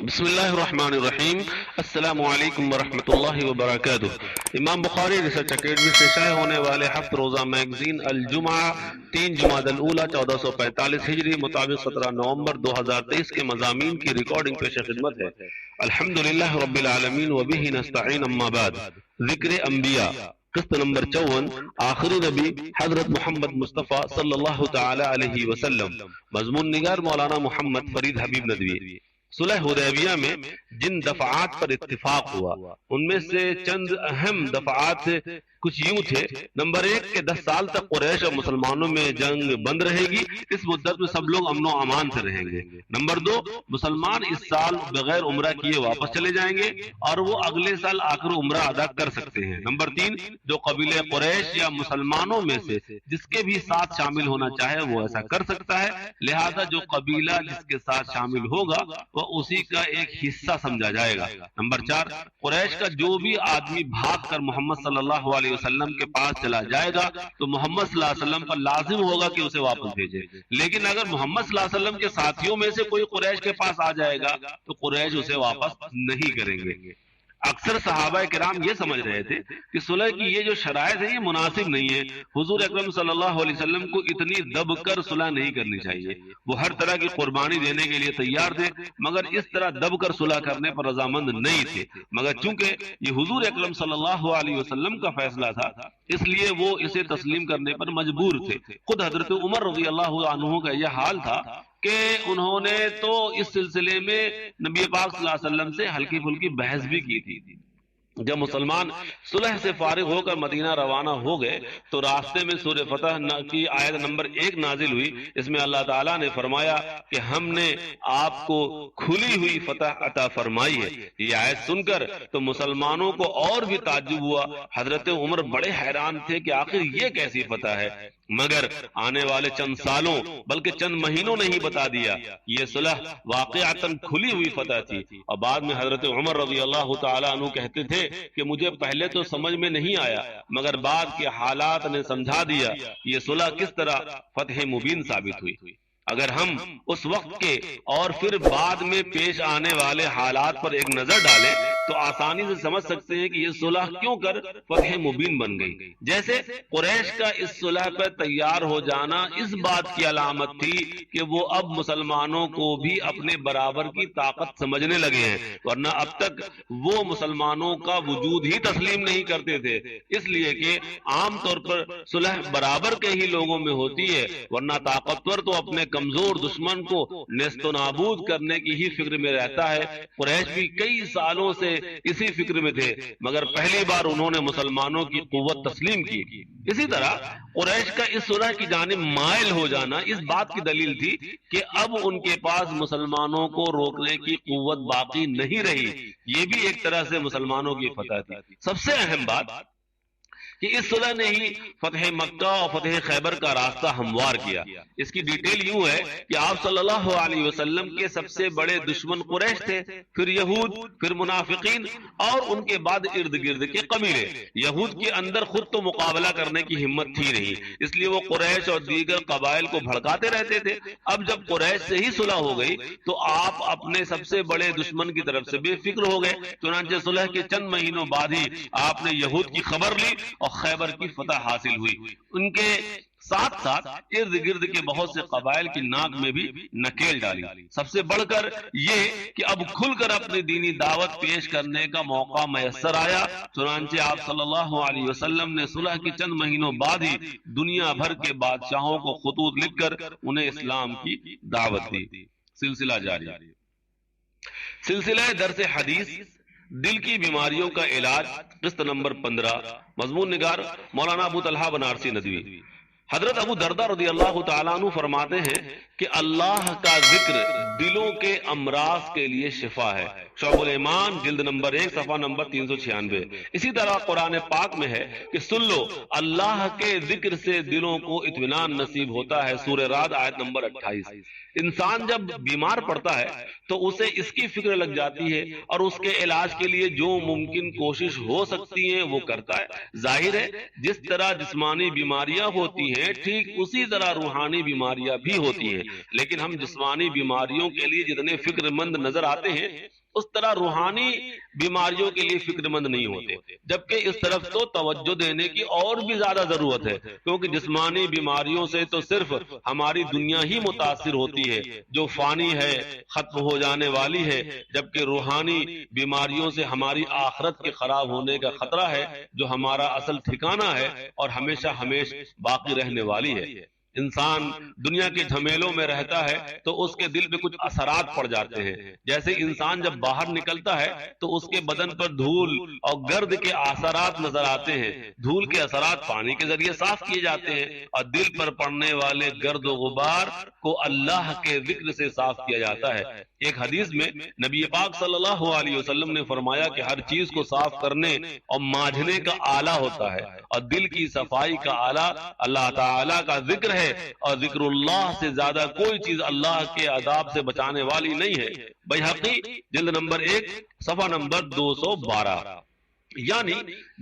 بسم اللہ الرحمن الرحیم۔ السلام علیکم ورحمۃ اللہ وبرکاتہ۔ امام بخاری ریسرچ اکیڈمی سے شائع ہونے والے ہفت روزہ میگزین الجمعہ 3 جمادی الاولیٰ 1445 ہجری مطابق 17 نومبر 2023 کے مضامین کی ریکارڈنگ پیش خدمت ہے۔ الحمدللہ رب العالمین وبہ نستعین، اما بعد۔ ذکر انبیاء، قسط نمبر 54، آخری نبی حضرت محمد مصطفیٰ صلی اللہ تعالی علیہ وسلم۔ مضمون نگار مولانا محمد فرید حبیب ندوی۔ صلح حدیبیہ میں جن دفعات پر اتفاق ہوا ان میں سے چند اہم دفعات کچھ یوں تھے۔ نمبر 1 کہ 10 سال تک قریش اور مسلمانوں میں جنگ بند رہے گی، اس مدت میں سب لوگ امن و امان سے رہیں گے۔ نمبر 2، مسلمان اس سال بغیر عمرہ کیے واپس چلے جائیں گے اور وہ اگلے سال آخر عمرہ ادا کر سکتے ہیں۔ نمبر 3، جو قبیلہ قریش یا مسلمانوں میں سے جس کے بھی ساتھ شامل ہونا چاہے وہ ایسا کر سکتا ہے، لہذا جو قبیلہ جس کے ساتھ شامل ہوگا وہ اسی کا ایک حصہ سمجھا جائے گا۔ نمبر 4، قریش کا جو بھی آدمی بھاگ کر محمد صلی اللہ علیہ وسلم کے پاس چلا جائے گا تو محمد صلی اللہ علیہ وسلم پر لازم ہوگا کہ اسے واپس بھیجے، لیکن اگر محمد صلی اللہ علیہ وسلم کے ساتھیوں میں سے کوئی قریش کے پاس آ جائے گا تو قریش اسے واپس نہیں کریں گے۔ اکثر صحابہ کرام یہ سمجھ رہے تھے کہ صلح کی یہ جو شرائط ہے یہ مناسب نہیں ہے۔ حضور اکرم صلی اللہ علیہ وسلم کو اتنی دب کر صلح نہیں کرنی چاہیے، وہ ہر طرح کی قربانی دینے کے لیے تیار تھے مگر اس طرح دب کر صلح کرنے پر رضامند نہیں تھے، مگر چونکہ یہ حضور اکرم صلی اللہ علیہ وسلم کا فیصلہ تھا اس لیے وہ اسے تسلیم کرنے پر مجبور تھے۔ خود حضرت عمر رضی اللہ عنہ کا یہ حال تھا کہ انہوں نے تو اس سلسلے میں نبی پاک صلی اللہ علیہ وسلم سے ہلکی پھلکی بحث بھی کی تھی۔ جب مسلمان صلح سے فارغ ہو کر مدینہ روانہ ہو گئے تو راستے میں سورہ فتح کی آیت نمبر 1 نازل ہوئی۔ اس میں اللہ تعالیٰ نے فرمایا کہ ہم نے آپ کو کھلی ہوئی فتح عطا فرمائی ہے۔ یہ آیت سن کر تو مسلمانوں کو اور بھی تعجب ہوا۔ حضرت عمر بڑے حیران تھے کہ آخر یہ کیسی فتح ہے، مگر آنے والے چند سالوں بلکہ چند مہینوں نے ہی بتا دیا یہ صلح واقعتاً کھلی ہوئی فتح تھی۔ اور بعد میں حضرت عمر رضی اللہ تعالیٰ عنہ کہتے تھے کہ مجھے پہلے تو سمجھ میں نہیں آیا مگر بعد کے حالات نے سمجھا دیا یہ صلح کس طرح فتح مبین ثابت ہوئی۔ اگر ہم اس وقت کے اور پھر بعد میں پیش آنے والے حالات پر ایک نظر ڈالیں تو آسانی سے سمجھ سکتے ہیں کہ یہ صلح کیوں کر فتح مبین بن گئی۔ جیسے قریش کا اس صلح پر تیار ہو جانا اس بات کی علامت تھی کہ وہ اب مسلمانوں کو بھی اپنے برابر کی طاقت سمجھنے لگے ہیں، ورنہ اب تک وہ مسلمانوں کا وجود ہی تسلیم نہیں کرتے تھے، اس لیے کہ عام طور پر صلح برابر کے ہی لوگوں میں ہوتی ہے، ورنہ طاقتور تو اپنے کمزور دشمن کو نیست و نابود کرنے کی ہی فکر میں رہتا ہے۔ قریش بھی کئی سالوں سے اسی فکر میں تھے مگر پہلی بار انہوں نے مسلمانوں کی قوت تسلیم کی۔ اسی طرح قریش کا اس صلح کی جانب مائل ہو جانا اس بات کی دلیل تھی کہ اب ان کے پاس مسلمانوں کو روکنے کی قوت باقی نہیں رہی۔ یہ بھی ایک طرح سے مسلمانوں کی فتح تھی۔ سب سے اہم بات کہ اس صلح نے ہی فتح مکہ اور فتح خیبر کا راستہ ہموار کیا۔ اس کی ڈیٹیل یوں ہے کہ آپ صلی اللہ علیہ وسلم کے سب سے بڑے دشمن قریش تھے، پھر یہود، پھر منافقین اور ان کے بعد ارد گرد کے قبیلے۔ یہود کے اندر خود تو مقابلہ کرنے کی ہمت تھی نہیں، اس لیے وہ قریش اور دیگر قبائل کو بھڑکاتے رہتے تھے۔ اب جب قریش سے ہی صلح ہو گئی تو آپ اپنے سب سے بڑے دشمن کی طرف سے بے فکر ہو گئے۔ چنانچہ صلح کے چند مہینوں بعد ہی آپ نے یہود کی خبر لی اور خیبر کی فتح حاصل ہوئی۔ ان کے ساتھ ساتھ ارد گرد کے بہت سے قبائل کی ناک میں بھی نکیل ڈالی۔ سب سے بڑھ کر یہ کہ اب کھل کر اپنی دینی دعوت پیش کرنے کا موقع میسر آیا۔ چنانچہ آپ صلی اللہ علیہ وسلم نے صلح کی چند مہینوں بعد ہی دنیا بھر کے بادشاہوں کو خطوط لکھ کر انہیں اسلام کی دعوت دی۔ سلسلہ جاری۔ سلسلہ درس حدیث دل کی بیماریوں کا علاج، قسط نمبر 15، مضمون نگار مولانا ابو طلحہ بنارسی ندوی۔ حضرت ابو دردہ رضی اللہ تعالیٰ عنہ فرماتے ہیں کہ اللہ کا ذکر دلوں کے امراض کے لیے شفا ہے۔ شعب الایمان جلد نمبر 1 صفحہ نمبر 396۔ اسی طرح قرآن پاک میں ہے کہ سن لو اللہ کے ذکر سے دلوں کو اطمینان نصیب ہوتا ہے، سورہ رعد آیت نمبر 28۔ انسان جب بیمار پڑتا ہے تو اسے اس کی فکر لگ جاتی ہے اور اس کے علاج کے لیے جو ممکن کوشش ہو سکتی ہے وہ کرتا ہے۔ ظاہر ہے جس طرح جسمانی بیماریاں ہوتی ہیں ہیں ٹھیک اسی طرح روحانی بیماریاں بھی ہوتی ہیں، لیکن ہم جسمانی بیماریوں کے لیے جتنے فکر مند نظر آتے ہیں اس طرح روحانی بیماریوں کے لیے فکر مند نہیں ہوتے، جبکہ اس طرف تو توجہ دینے کی اور بھی زیادہ ضرورت ہے، کیونکہ جسمانی بیماریوں سے تو صرف ہماری دنیا ہی متاثر ہوتی ہے جو فانی ہے، ختم ہو جانے والی ہے، جبکہ روحانی بیماریوں سے ہماری آخرت کے خراب ہونے کا خطرہ ہے جو ہمارا اصل ٹھکانہ ہے اور ہمیشہ ہمیشہ باقی رہنے والی ہے۔ انسان دنیا کے جھمیلوں میں رہتا ہے تو اس کے دل پہ کچھ اثرات پڑ جاتے ہیں، جیسے انسان جب باہر نکلتا ہے تو اس کے بدن پر دھول اور گرد کے اثرات نظر آتے ہیں، دھول کے اثرات پانی کے ذریعے صاف کیے جاتے ہیں اور دل پر پڑنے والے گرد و غبار کو اللہ کے ذکر سے صاف کیا جاتا ہے۔ ایک حدیث میں نبی پاک صلی اللہ علیہ وسلم نے فرمایا کہ ہر چیز کو صاف کرنے اور مانجھنے کا آلہ ہوتا ہے اور دل کی صفائی کا آلہ اللہ تعالی کا ذکر ہے، اور ذکر اللہ سے زیادہ کوئی چیز اللہ کے عذاب سے بچانے والی نہیں ہے۔ بیہقی جلد نمبر 1 صفحہ نمبر 212۔ یعنی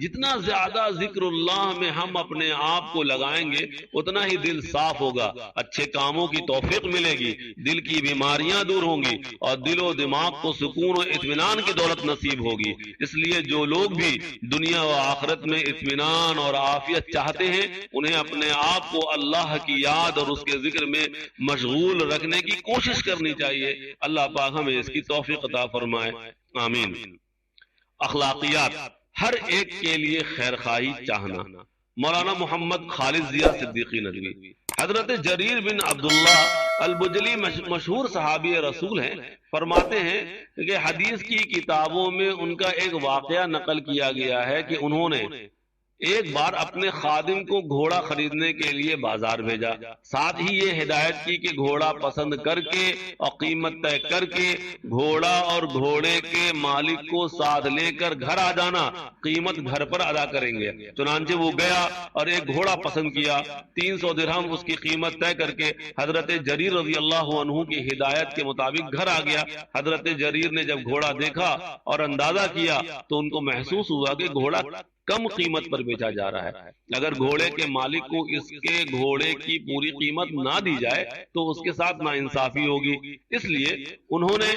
جتنا زیادہ ذکر اللہ میں ہم اپنے آپ کو لگائیں گے اتنا ہی دل صاف ہوگا، اچھے کاموں کی توفیق ملے گی، دل کی بیماریاں دور ہوں گی اور دل و دماغ کو سکون و اطمینان کی دولت نصیب ہوگی۔ اس لیے جو لوگ بھی دنیا و آخرت میں اطمینان اور عافیت چاہتے ہیں انہیں اپنے آپ کو اللہ کی یاد اور اس کے ذکر میں مشغول رکھنے کی کوشش کرنی چاہیے۔ اللہ پاک ہمیں اس کی توفیق عطا فرمائے، آمین۔ اخلاقیات، ہر ایک کے لیے خیر خواہی چاہنا۔ مولانا محمد خالد ضیاء صدیقی ندوی۔ حضرت جریر بن عبداللہ البجلی مشہور صحابی رسول ہیں، فرماتے ہیں کہ حدیث کی کتابوں میں ان کا ایک واقعہ نقل کیا گیا ہے کہ انہوں نے ایک بار اپنے خادم کو گھوڑا خریدنے کے لیے بازار بھیجا، ساتھ ہی یہ ہدایت کی کہ گھوڑا پسند کر کے اور قیمت طے کر کے گھوڑا اور گھوڑے کے مالک کو ساتھ لے کر گھر آ جانا، قیمت گھر پر ادا کریں گے۔ چنانچہ وہ گیا اور ایک گھوڑا پسند کیا، 300 درہم اس کی قیمت طے کر کے حضرت جریر رضی اللہ عنہ کی ہدایت کے مطابق گھر آ گیا۔ حضرت جریر نے جب گھوڑا دیکھا اور اندازہ کیا تو ان کو محسوس ہوا کہ گھوڑا کم قیمت پر بیچا جا رہا ہے، اگر گھوڑے کے مالک کو اس کے گھوڑے کی پوری قیمت نہ دی جائے تو اس کے ساتھ ناانصافی ہوگی۔ اس لیے انہوں نے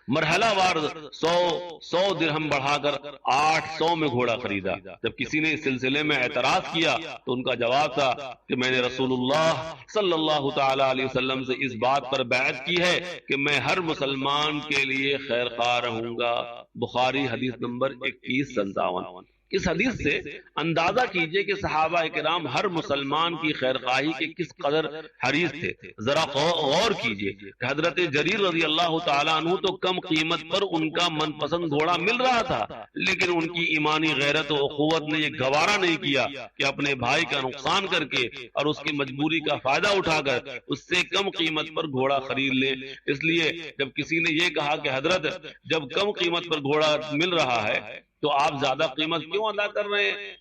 مرحلہ وار 100 درہم بڑھا کر 800 میں گھوڑا خریدا۔ جب کسی نے اس سلسلے میں اعتراض کیا تو ان کا جواب تھا کہ میں نے رسول اللہ صلی اللہ تعالی علیہ وسلم سے اس بات پر بیعت کی ہے کہ میں ہر مسلمان کے لیے خیر خواہ رہوں گا۔ بخاری حدیث نمبر 2157۔ اس حدیث سے اندازہ کیجئے کہ صحابہ کرام ہر مسلمان کی خیر خواہی کے کس قدر حریص تھے۔ ذرا غور کیجئے کہ حضرت جریر رضی اللہ تعالیٰ عنہ تو کم قیمت پر ان کا من پسند گھوڑا مل رہا تھا، لیکن ان کی ایمانی غیرت و اخوت نے یہ گوارا نہیں کیا کہ اپنے بھائی کا نقصان کر کے اور اس کی مجبوری کا فائدہ اٹھا کر اس سے کم قیمت پر گھوڑا خرید لے۔ اس لیے جب کسی نے یہ کہا کہ حضرت جب کم قیمت پر گھوڑا مل رہا ہے تو آپ زیادہ قیمت کیوں ادا کر رہے ہیں،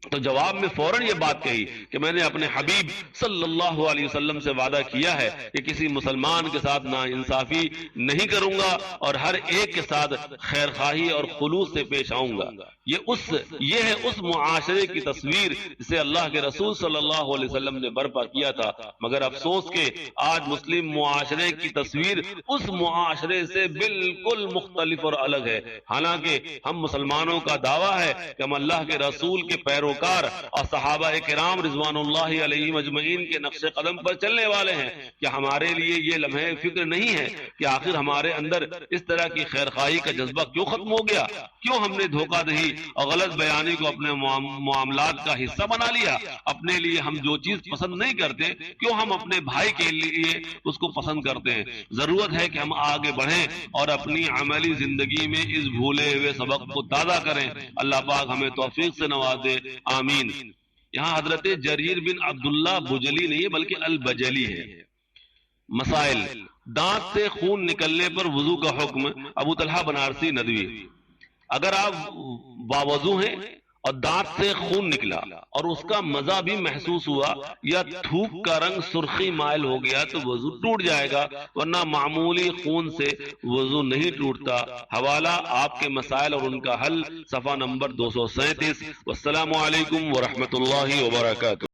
تو جواب میں فوراً یہ بات کہی کہ میں نے اپنے حبیب صلی اللہ علیہ وسلم سے وعدہ کیا ہے کہ کسی مسلمان کے ساتھ ناانصافی نہیں کروں گا اور ہر ایک کے ساتھ خیر خواہی اور خلوص سے پیش آؤں گا۔ یہ ہے اس معاشرے کی تصویر جسے اللہ کے رسول صلی اللہ علیہ وسلم نے برپا کیا تھا، مگر افسوس کہ آج مسلم معاشرے کی تصویر اس معاشرے سے بالکل مختلف اور الگ ہے۔ حالانکہ ہم مسلمانوں کا دعویٰ ہے کہ ہم اللہ کے رسول کے پیروکار اور صحابہ کرام رضوان اللہ علیہم اجمعین کے نقش قدم پر چلنے والے ہیں، کیا ہمارے لیے یہ لمحے فکر نہیں ہے کہ آخر ہمارے اندر اس طرح کی خیر خواہی کا جذبہ کیوں ختم ہو گیا؟ کیوں ہم نے دھوکہ دہی اور غلط بیانی کو اپنے معاملات کا حصہ بنا لیا؟ اپنے لیے ہم جو چیز پسند نہیں کرتے کیوں ہم اپنے بھائی کے لیے اس کو پسند کرتے ہیں؟ ضرورت ہے کہ ہم آگے بڑھیں اور اپنی عملی زندگی میں اس بھولے ہوئے سبق کو تازہ کریں۔ اللہ پاک ہمیں توفیق سے نوازے، آمین۔ یہاں حضرت جریر بن عبداللہ بجلی نہیں ہے بلکہ البجلی ہے۔ مسائل: دانت سے خون نکلنے پر وضو کا حکم۔ ابو طلحہ بنارسی ندوی: اگر آپ باوضو ہیں اور دانت سے خون نکلا اور اس کا مزہ بھی محسوس ہوا یا تھوک کا رنگ سرخی مائل ہو گیا تو وضو ٹوٹ جائے گا، ورنہ معمولی خون سے وضو نہیں ٹوٹتا۔ حوالہ آپ کے مسائل اور ان کا حل، صفحہ نمبر 237۔ والسلام علیکم ورحمۃ اللہ وبرکاتہ۔